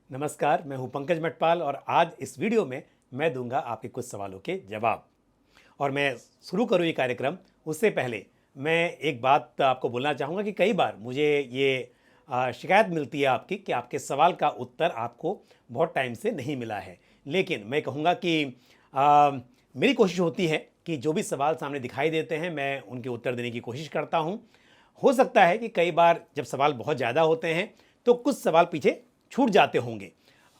नमस्कार, मैं हूं पंकज मटपाल और आज इस वीडियो में मैं दूंगा आपके कुछ सवालों के जवाब। और मैं शुरू करूं ये कार्यक्रम उससे पहले मैं एक बात आपको बोलना चाहूँगा कि कई बार मुझे ये शिकायत मिलती है आपकी कि आपके सवाल का उत्तर आपको बहुत टाइम से नहीं मिला है। लेकिन मैं कहूँगा कि मेरी कोशिश होती है कि जो भी सवाल सामने दिखाई देते हैं मैं उनके उत्तर देने की कोशिश करता हूँ। हो सकता है कि कई बार जब सवाल बहुत ज़्यादा होते हैं तो कुछ सवाल पीछे छूट जाते होंगे।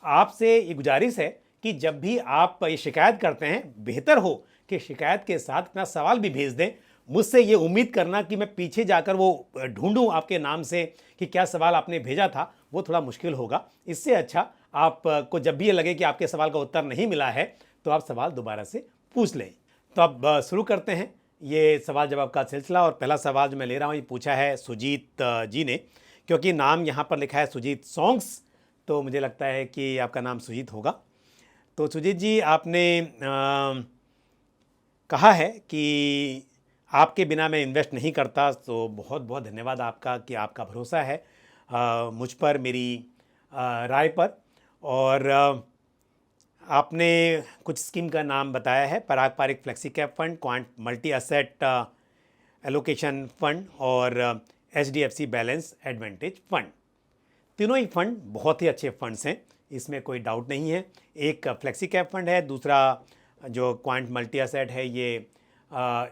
आपसे ये गुजारिश है कि जब भी आप ये शिकायत करते हैं, बेहतर हो कि शिकायत के साथ अपना सवाल भी भेज दें। मुझसे ये उम्मीद करना कि मैं पीछे जाकर वो ढूंढूं आपके नाम से कि क्या सवाल आपने भेजा था, वो थोड़ा मुश्किल होगा। इससे अच्छा आपको जब भी ये लगे कि आपके सवाल का उत्तर नहीं मिला है तो आप सवाल दोबारा से पूछ लें। तो अब शुरू करते हैं ये सवाल जवाब का सिलसिला। और पहला सवाल जो मैं ले रहा हूँ ये पूछा है सुजीत जी ने। क्योंकि नाम यहाँ पर लिखा है सुजीत सॉन्ग्स, तो मुझे लगता है कि आपका नाम सुजीत होगा। तो सुजीत जी, आपने कहा है कि आपके बिना मैं इन्वेस्ट नहीं करता। तो बहुत बहुत धन्यवाद आपका कि आपका भरोसा है मुझ पर, मेरी राय पर। और आपने कुछ स्कीम का नाम बताया है, Parag Parikh flexi cap fund, Quant multi asset allocation fund और HDFC बैलेंस एडवांटेज फंड। तीनों ही फंड बहुत ही अच्छे फंड्स हैं, इसमें कोई डाउट नहीं है। एक फ्लेक्सी कैप फंड है, दूसरा जो क्वांट मल्टी असेट है ये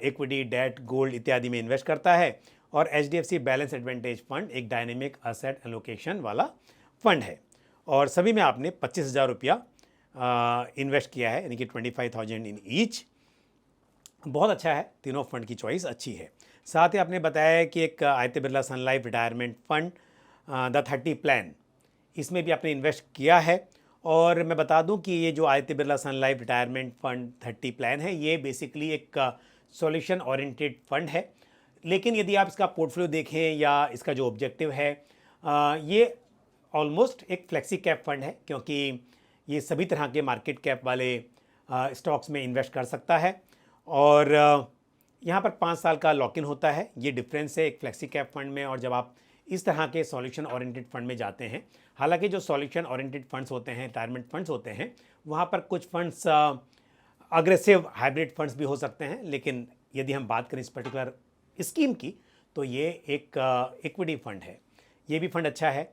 इक्विटी, डेट, गोल्ड इत्यादि में इन्वेस्ट करता है। और HDFC बैलेंस एडवांटेज फंड एक डायनेमिक असेट एलोकेशन वाला फंड है। और सभी में आपने 25,000 रुपया इन्वेस्ट किया है, यानी कि 25,000 इन ईच। बहुत अच्छा है, तीनों फंड की चॉइस अच्छी है। साथ ही आपने बताया है कि एक Aditya Birla Sun Life retirement fund the 30 plan, इसमें भी आपने इन्वेस्ट किया है। और मैं बता दूं कि ये जो Aditya Birla Sun Life retirement fund 30 plan है ये बेसिकली एक सॉल्यूशन ओरिएंटेड फंड है। लेकिन यदि आप इसका पोर्टफोलियो देखें या इसका जो ऑब्जेक्टिव है, ये ऑलमोस्ट एक फ्लेक्सी कैप फंड है, क्योंकि ये सभी तरह के मार्केट कैप वाले स्टॉक्स में इन्वेस्ट कर सकता है। और यहाँ पर 5 साल का लॉक इन होता है। ये डिफरेंस है एक फ्लेक्सी कैप फंड में और जब आप इस तरह के सॉल्यूशन ओरिएंटेड फंड में जाते हैं। हालांकि जो सॉल्यूशन ओरिएंटेड फंड्स होते हैं, रिटायरमेंट फंड्स होते हैं, वहाँ पर कुछ फंड्स अग्रेसिव हाइब्रिड फंड्स भी हो सकते हैं। लेकिन यदि हम बात करें इस पर्टिकुलर स्कीम की तो ये एक इक्विटी फंड है, ये भी फंड अच्छा है।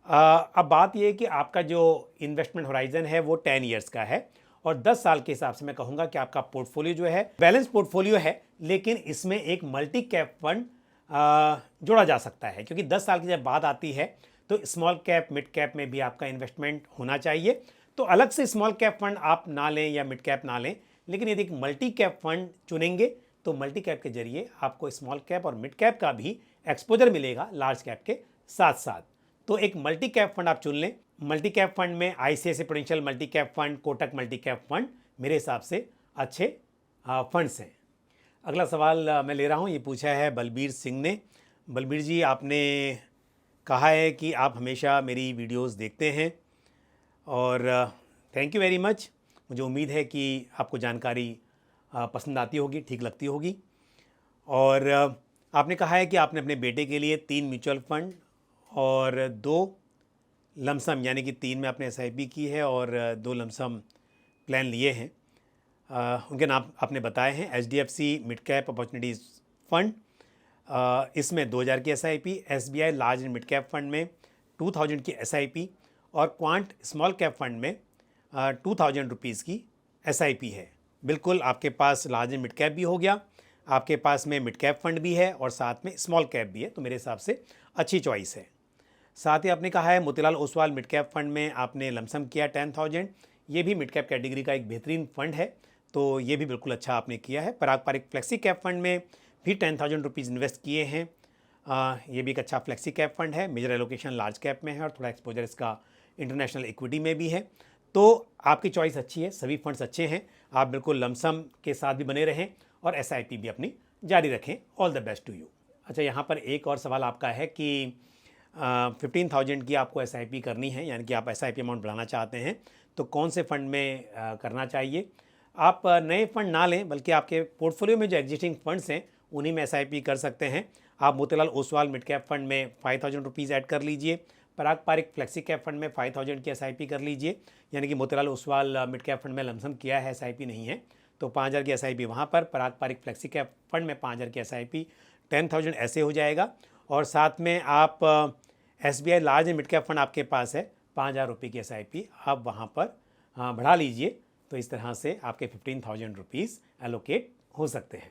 अब बात ये है कि आपका जो इन्वेस्टमेंट होराइजन है वो 10 ईयर्स का है। और 10 साल के हिसाब से मैं कहूँगा कि आपका पोर्टफोलियो जो है बैलेंस पोर्टफोलियो है, लेकिन इसमें एक मल्टी कैप फंड जोड़ा जा सकता है। क्योंकि 10 साल की जब बात आती है तो स्मॉल कैप, मिड कैप में भी आपका इन्वेस्टमेंट होना चाहिए। तो अलग से स्मॉल कैप फंड आप ना लें या मिड कैप ना लें, लेकिन यदि एक मल्टी कैप फंड चुनेंगे तो मल्टी कैप के जरिए आपको स्मॉल कैप और मिड कैप का भी एक्सपोजर मिलेगा लार्ज कैप के साथ साथ। तो एक मल्टी कैप फंड आप चुन लें। मल्टी कैप फंड में ICICI prudential multi cap fund, Kotak multi cap fund मेरे हिसाब से अच्छे फंड्स हैं। अगला सवाल मैं ले रहा हूँ, ये पूछा है बलबीर सिंह ने। बलबीर जी, आपने कहा है कि आप हमेशा मेरी वीडियोस देखते हैं और थैंक यू वेरी मच। मुझे उम्मीद है कि आपको जानकारी पसंद आती होगी, ठीक लगती होगी। और आपने कहा है कि आपने अपने बेटे के लिए 3 म्यूचुअल फंड और 2 लमसम, यानी कि 3 में आपने SIP की है और 2 लमसम प्लान लिए हैं। उनके नाम आपने बताए हैं, HDFC mid cap opportunities fund, इसमें 2000 की SIP, SBI large and mid cap fund में 2000 की SIP और क्वांट स्मॉल कैप फंड में 2000 रुपीज़ की SIP है। बिल्कुल आपके पास लार्ज एंड मिड कैप भी हो गया, आपके पास में मिड कैप फंड भी है और साथ में स्मॉल कैप भी है, तो मेरे हिसाब से अच्छी चॉइस है। साथ ही आपने कहा है Motilal Oswal mid cap fund में आपने लमसम किया 10,000, ये भी मिड कैप कैटेगरी का एक बेहतरीन फंड है, तो ये भी बिल्कुल अच्छा आपने किया है। Parag Parikh flexi cap fund में भी 10,000 रुपीज़ इन्वेस्ट किए हैं। ये भी एक अच्छा फ्लेक्सी कैप फंड है, मेजर एलोकेशन लार्ज कैप में है और थोड़ा एक्सपोजर इसका इंटरनेशनल इक्विटी में भी है। तो आपकी चॉइस अच्छी है, सभी फंड्स अच्छे हैं। आप बिल्कुल लमसम के साथ भी बने रहें और SIP भी अपनी जारी रखें। All the best to you. अच्छा, यहाँ पर एक और सवाल आपका है कि 15,000 की आपको SIP करनी है, यानी कि आप SIP अमाउंट बढ़ाना चाहते हैं, तो कौन से फंड में करना चाहिए। आप नए फंड ना लें, बल्कि आपके पोर्टफोलियो में जो एग्जिस्टिंग फंड्स हैं उन्हीं में SIP कर सकते हैं। आप Motilal Oswal mid cap fund में 5,000 रुपीज़ ऐड कर लीजिए, पारंपरिक फ्लेक्सी कैप फंड में 5000 की SIP कर लीजिए, यानी कि Motilal Oswal mid cap fund में लमसम किया है, SIP नहीं है, तो 5000 की SIP वहाँ पर। पारंपरिक फ्लेक्सी कैप फंड में 5000 की SIP 10,000 ऐसे हो जाएगा। और साथ में आप SBI large and mid cap fund आपके पास है, 5000 रुपये की SIP आप वहाँ पर बढ़ा लीजिए, तो इस तरह से आपके 15,000 रुपीज़ एलोकेट हो सकते हैं।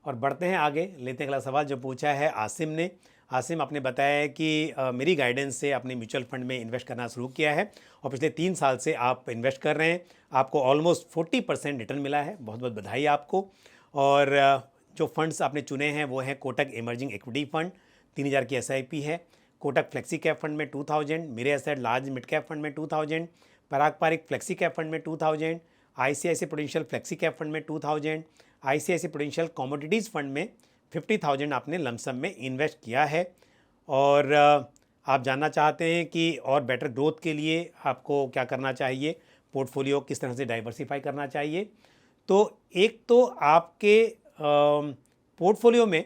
और बढ़ते हैं आगे, लेते हैं अगला सवाल जो पूछा है आसिम ने। आसिम आपने बताया है कि मेरी गाइडेंस से अपने म्यूचुअल फंड में इन्वेस्ट करना शुरू किया है और पिछले 3 साल से आप इन्वेस्ट कर रहे हैं, आपको ऑलमोस्ट 40% रिटर्न मिला है, बहुत बहुत बधाई आपको। और जो फंड्स आपने चुने हैं वो हैं कोटक इमर्जिंग इक्विटी फंड, 3000 की SIP है, कोटक फ्लेक्सी कैप फंड में 2000, मेरे asset large mid cap fund में 2000, पारंपरिक फ्लेक्सी कैप फंड में 2000, ICICI prudential flexi cap fund में 2000, ICICI प्रूडेंशियल कमोडिटीज़ फंड में 50,000 आपने लमसम में इन्वेस्ट किया है। और आप जानना चाहते हैं कि और बेटर ग्रोथ के लिए आपको क्या करना चाहिए, पोर्टफोलियो किस तरह से डाइवर्सिफाई करना चाहिए। तो एक तो आपके पोर्टफोलियो में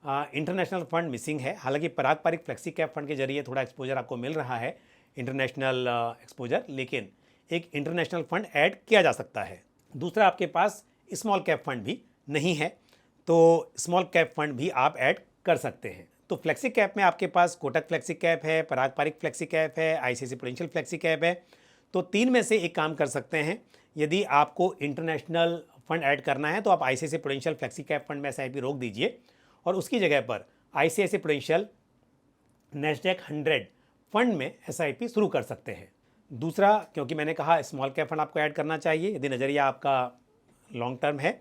इंटरनेशनल फंड मिसिंग है, हालांकि पारंपरिक फ्लेक्सी कैप फंड के जरिए थोड़ा एक्सपोजर आपको मिल रहा है, इंटरनेशनल एक्सपोजर, लेकिन एक इंटरनेशनल फंड ऐड किया जा सकता है। दूसरा, आपके पास स्मॉल कैप फंड भी नहीं है, तो स्मॉल कैप फंड भी आप ऐड कर सकते हैं। तो फ्लेक्सी कैप में आपके पास कोटक फ्लेक्सी कैप है, पारंपरिक फ्लेक्सी कैप है, ICICI प्रूडेंशियल फ्लेक्सी कैप है। तो 3 में से एक काम कर सकते हैं, यदि आपको इंटरनेशनल फंड ऐड करना है तो आप ICICI prudential flexi cap fund में SIP रोक दीजिए और उसकी जगह पर ICICI प्रूडेंशियल नैस्डैक 100 फंड में SIP शुरू कर सकते हैं। दूसरा, क्योंकि मैंने कहा स्मॉल कैप फंड आपको ऐड करना चाहिए, यदि नज़रिया आपका लॉन्ग टर्म है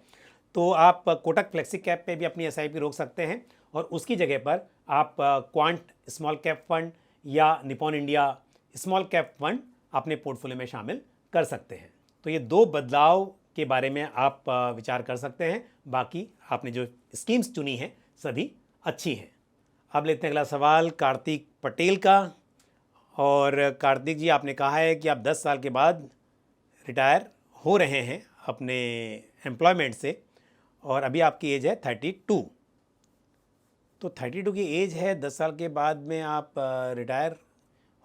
तो आप कोटक फ्लेक्सी कैप पे भी अपनी SIP रोक सकते हैं और उसकी जगह पर आप क्वांट स्मॉल कैप फंड या Nippon India small cap fund अपने पोर्टफोलियो में शामिल कर सकते हैं। तो ये 2 बदलाव के बारे में आप विचार कर सकते हैं, बाकी आपने जो स्कीम्स चुनी हैं सभी अच्छी हैं। अब लेते हैं अगला सवाल कार्तिक पटेल का। और कार्तिक जी, आपने कहा है कि आप 10 साल के बाद रिटायर हो रहे हैं अपने एम्प्लॉयमेंट से और अभी आपकी एज है 32। तो 32 की एज है, 10 साल के बाद में आप रिटायर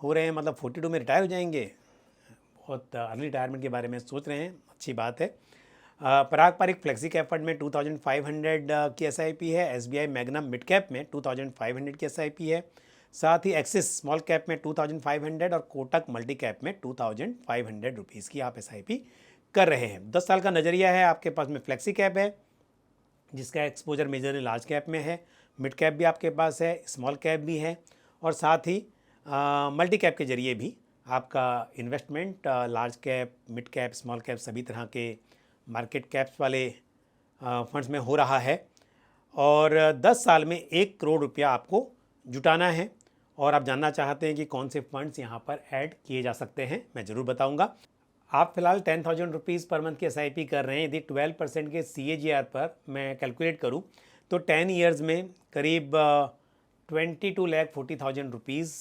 हो रहे हैं, मतलब 42 में रिटायर हो जाएंगे। बहुत अर्ली रिटायरमेंट के बारे में सोच रहे हैं, अच्छी बात है। पारंपरिक फ्लेक्सी कैप फंड में 2500 की SIP है, SBI मैग्नम मिड कैप में 2500 की SIP है, साथ ही एक्सिस स्मॉल कैप में 2500 और कोटक मल्टी कैप में 2500 रुपीज़ की आप SIP कर रहे हैं। 10 साल का नज़रिया है आपके पास में। फ्लेक्सी कैप है जिसका एक्सपोजर मेजरली लार्ज कैप में है, मिड कैप भी आपके पास है, स्मॉल कैप भी है और साथ ही मल्टी कैप के जरिए भी आपका investment large cap, mid cap, small cap सभी तरह के मार्केट कैप्स वाले फंड्स में हो रहा है। और 10 साल में 1 करोड़ रुपया आपको जुटाना है और आप जानना चाहते हैं कि कौन से फंड्स यहाँ पर ऐड किए जा सकते हैं, मैं ज़रूर बताऊँगा। आप फिलहाल 10,000 रुपीज़ पर मंथ की SIP कर रहे हैं, यदि 12% के CAGR पर मैं कैलकुलेट करूँ तो 10 ईयर्स में करीब 22,40,000 रुपीज़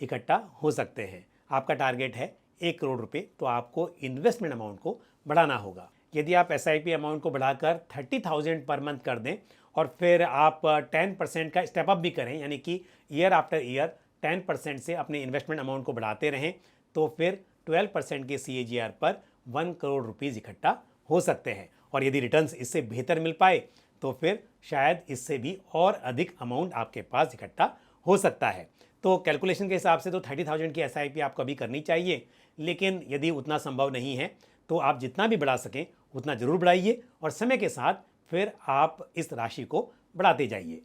इकट्ठा हो सकते हैं। आपका टारगेट है 1 करोड़ रुपये, तो आपको इन्वेस्टमेंट अमाउंट को बढ़ाना होगा। यदि आप SIP अमाउंट को बढ़ाकर 30,000 पर मंथ कर दें और फिर आप 10% का स्टेप अप भी करें, यानी कि ईयर आफ्टर ईयर 10% से अपने इन्वेस्टमेंट अमाउंट को बढ़ाते रहें, तो फिर 12% के CAGR पर 1 करोड़ रुपीज़ इकट्ठा हो सकते हैं। और यदि रिटर्न्स इससे बेहतर मिल पाए तो फिर शायद इससे भी और अधिक अमाउंट आपके पास इकट्ठा हो सकता है। तो कैलकुलेशन के हिसाब से तो 30,000 की SIP आपको अभी करनी चाहिए, लेकिन यदि उतना संभव नहीं है तो आप जितना भी बढ़ा सकें उतना ज़रूर बढ़ाइए और समय के साथ फिर आप इस राशि को बढ़ाते जाइए।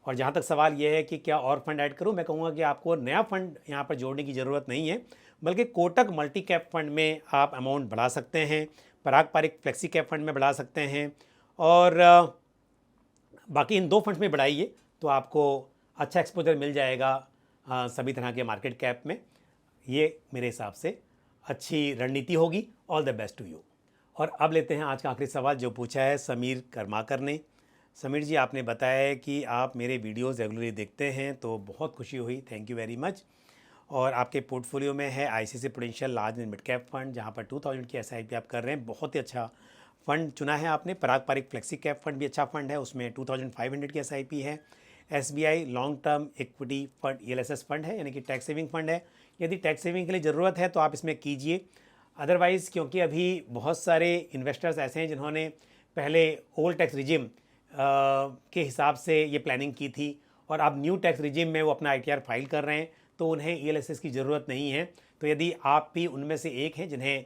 और जहाँ तक सवाल यह है कि क्या और फंड ऐड करूँ, मैं कहूँगा कि आपको नया फंड यहाँ पर जोड़ने की ज़रूरत नहीं है, बल्कि कोटक मल्टी कैप फंड में आप अमाउंट बढ़ा सकते हैं, पारंपरिक फ्लेक्सी कैप फंड में बढ़ा सकते हैं और बाकी इन 2 फंड्स में बढ़ाइए तो आपको अच्छा एक्सपोजर मिल जाएगा सभी तरह के मार्केट कैप में। ये मेरे हिसाब से अच्छी रणनीति होगी। All the best to you. और अब लेते हैं आज का आखिरी सवाल जो पूछा है समीर कर्माकर ने। समीर जी, आपने बताया है कि आप मेरे वीडियोस रेगुलरली देखते हैं, तो बहुत खुशी हुई, थैंक यू वेरी मच। और आपके पोर्टफोलियो में है ICICI prudential large and mid cap fund, जहाँ पर 2000 की SIP आप कर रहे हैं, बहुत ही अच्छा फंड चुना है आपने। पारंपरिक फ्लेक्सी कैप फंड भी अच्छा फंड है, उसमें 2500 की SIP है। SBI long term equity fund ELSS fund है, यानी कि टैक्स सेविंग फंड है। यदि टैक्स सेविंग के लिए ज़रूरत है तो आप इसमें कीजिए। अदरवाइज़ क्योंकि अभी बहुत सारे इन्वेस्टर्स ऐसे हैं जिन्होंने पहले ओल्ड टैक्स रिजिम के हिसाब से ये प्लानिंग की थी और अब न्यू टैक्स रिजिम में वो अपना ITR फाइल कर रहे हैं, तो उन्हें ELSS की ज़रूरत नहीं है। तो यदि आप भी उनमें से एक हैं जिन्हें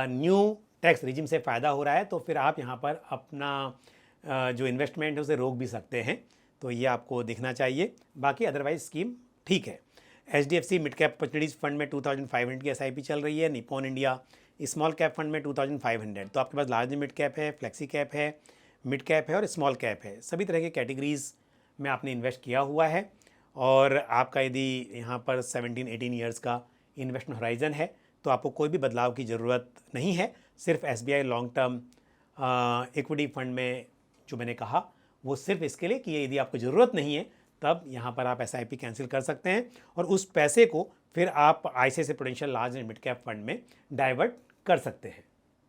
न्यू टैक्स रिजिम से फ़ायदा हो रहा है, तो फिर आप यहाँ पर अपना जो इन्वेस्टमेंट है उसे रोक भी सकते हैं। तो ये आपको देखना चाहिए। बाकी अदरवाइज स्कीम ठीक है। HDFC mid cap opportunities fund में 2500 की SIP चल रही है। Nippon India small cap fund में 2500। तो आपके पास लार्ज मिड कैप है, फ्लेक्सी कैप है, मिड कैप है और स्मॉल कैप है। सभी तरह के कैटेगरीज़ में आपने इन्वेस्ट किया हुआ है। और आपका यदि यहाँ पर 17-18 ईयर्स का इन्वेस्टमेंट होराइज़न है तो आपको कोई भी बदलाव की ज़रूरत नहीं है। सिर्फ SBI long term equity fund में जो मैंने कहा वो सिर्फ इसके लिए कि यदि आपको ज़रूरत नहीं है तब यहाँ पर आप SIP कैंसिल कर सकते हैं और उस पैसे को फिर आप ICICI prudential large and mid cap fund में डाइवर्ट कर सकते हैं।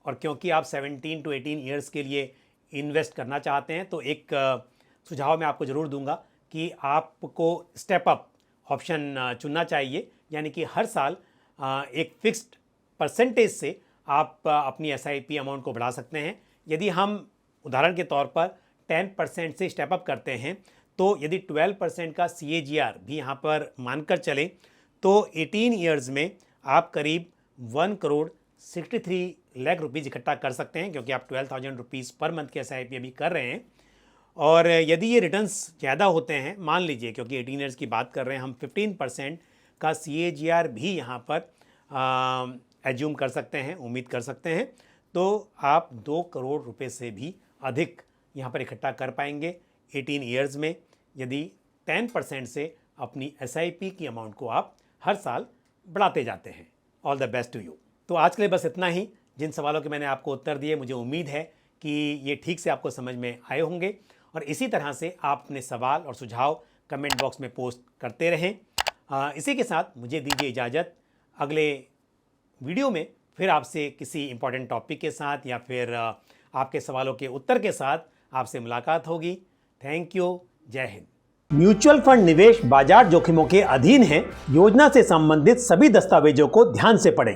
और क्योंकि आप 17 to 18 ईयर्स के लिए इन्वेस्ट करना चाहते हैं तो एक सुझाव मैं आपको ज़रूर दूंगा कि आपको स्टेप अप ऑप्शन चुनना चाहिए, यानी कि हर साल एक फिक्स्ड परसेंटेज से आप अपनी SIP अमाउंट को बढ़ा सकते हैं। यदि हम उदाहरण के तौर पर 10% से स्टेप अप करते हैं तो यदि 12% का CAGR भी यहाँ पर मानकर चलें तो 18 ईयर्स में आप करीब 1,63 लाख रुपीज़ इकट्ठा कर सकते हैं, क्योंकि आप 12,000 रुपीज़ पर मंथ की SIP अभी कर रहे हैं। और यदि ये रिटर्न्स ज़्यादा होते हैं, मान लीजिए क्योंकि 18 ईयर्स की बात कर रहे हैं हम, 15% का CAGR भी यहाँ पर एज्यूम कर सकते हैं, उम्मीद कर सकते हैं, तो आप 2 करोड़ रुपए से भी अधिक यहाँ पर इकट्ठा कर पाएंगे 18 ईयर्स में, यदि 10% से अपनी SIP की अमाउंट को आप हर साल बढ़ाते जाते हैं। All the best to you. तो आज के लिए बस इतना ही। जिन सवालों के मैंने आपको उत्तर दिए, मुझे उम्मीद है कि ये ठीक से आपको समझ में आए होंगे और इसी तरह से आप अपने सवाल और सुझाव कमेंट बॉक्स में पोस्ट करते रहें। इसी के साथ मुझे दीजिए इजाज़त। अगले वीडियो में फिर आपसे किसी इम्पोर्टेंट टॉपिक के साथ या फिर आपके सवालों के उत्तर के साथ आपसे मुलाकात होगी। Thank you. जय हिंद। म्यूचुअल फंड निवेश बाजार जोखिमों के अधीन है। योजना से संबंधित सभी दस्तावेजों को ध्यान से पढ़ें।